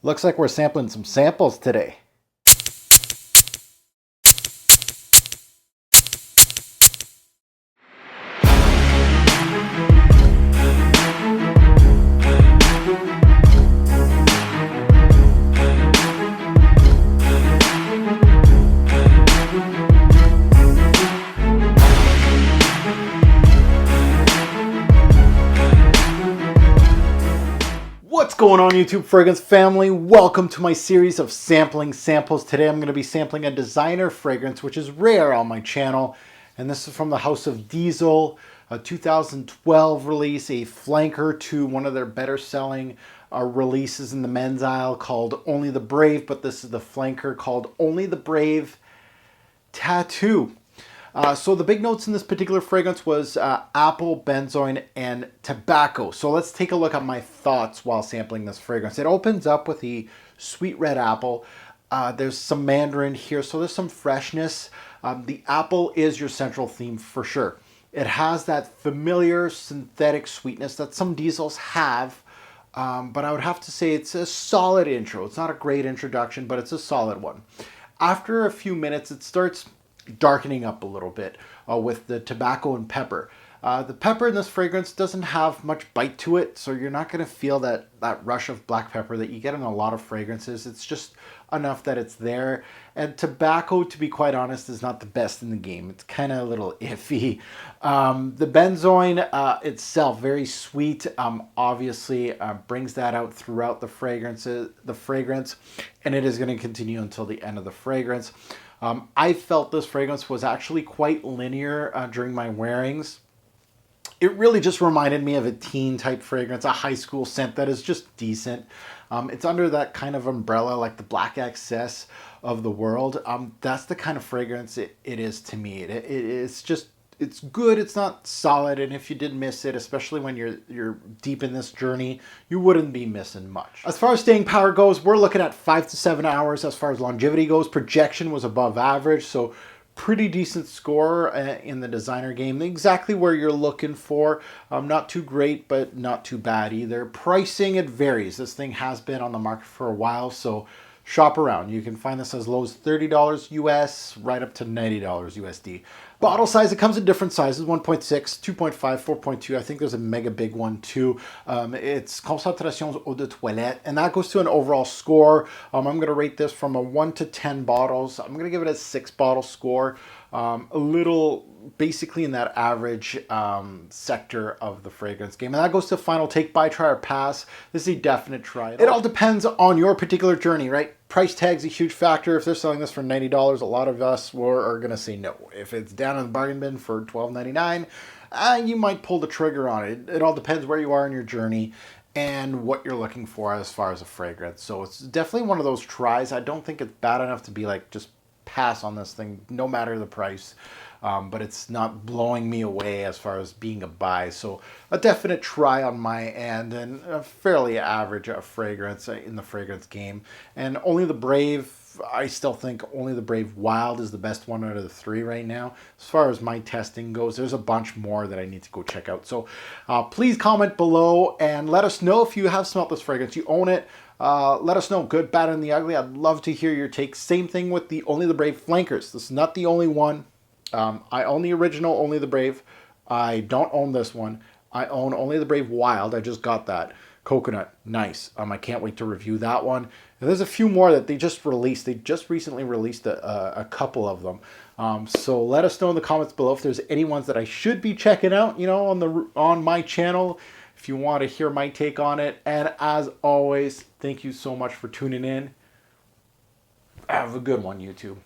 Looks like we're sampling some samples today. What's going on, YouTube fragrance family? Welcome to my series of sampling samples. Today I'm going to be sampling a designer fragrance, which is rare on my channel. And this is from the House of Diesel, a 2012 release, a flanker to one of their better selling releases in the men's aisle called Only the Brave. But this is the flanker called Only the Brave Tattoo. So the big notes in this particular fragrance was apple, benzoin, and tobacco. So let's take a look at my thoughts while sampling this fragrance. It opens up with the sweet red apple. There's some mandarin here, so there's some freshness. The apple is your central theme for sure. It has that familiar synthetic sweetness that some diesels have, but I would have to say it's a solid intro. It's not a great introduction, but it's a solid one. After a few minutes, it starts darkening up a little bit with the tobacco and pepper. The pepper in this fragrance doesn't have much bite to it, so you're not going to feel that rush of black pepper that you get in a lot of fragrances. It's just enough that it's there. And tobacco, to be quite honest, is not the best in the game. It's kind of a little iffy. The benzoin itself, very sweet, obviously brings that out throughout the fragrance, and it is going to continue until the end of the fragrance. I felt this fragrance was actually quite linear during my wearings. It really just reminded me of a teen type fragrance, a high school scent that is just decent. It's under that kind of umbrella like the Black Excess of the world. That's the kind of fragrance it is to me. It's good, it's not solid, and if you did miss it, especially when you're deep in this journey, you wouldn't be missing much. As far as staying power goes, we're looking at 5 to 7 hours. As far as longevity goes, projection was above average, so pretty decent score in the designer game. Exactly where you're looking for. Not too great, but not too bad either. Pricing, it varies. This thing has been on the market for a while, so shop around. You can find this as low as $30 US, right up to $90 USD. Bottle size, it comes in different sizes, 1.6, 2.5, 4.2. I think there's a mega big one too. It's Concentrations Eau de Toilette, and that goes to an overall score. I'm going to rate this from a 1 to 10 bottles. I'm going to give it a 6 bottle score. A little basically in that average sector of the fragrance game. And that goes to final take, buy, try, or pass. This is a definite try. It all depends on your particular journey, right? Price tag's a huge factor. If they're selling this for $90, a lot of us are going to say no. If it's down in the bargain bin for $12.99, you might pull the trigger on it. It all depends where you are in your journey and what you're looking for as far as a fragrance. So it's definitely one of those tries. I don't think it's bad enough to be like, just pass on this thing, no matter the price. But it's not blowing me away as far as being a buy. So a definite try on my end, and a fairly average fragrance in the fragrance game. And Only the Brave, I still think Only the Brave Wild is the best one out of the 3 right now. As far as my testing goes, there's a bunch more that I need to go check out. So please comment below and let us know if you have smelled this fragrance. You own it. Let us know, good, bad, and the ugly. I'd love to hear your take. Same thing with the Only the Brave flankers. This is not the only one. I own the original Only the Brave. I don't own this one. I own Only the Brave Wild. I just got that. Coconut, nice. I can't wait to review that one. And there's a few more that they just released. They just recently released a couple of them. So let us know in the comments below if there's any ones that I should be checking out, you know, on my channel, if you want to hear my take on it. And as always, thank you so much for tuning in. Have a good one, YouTube.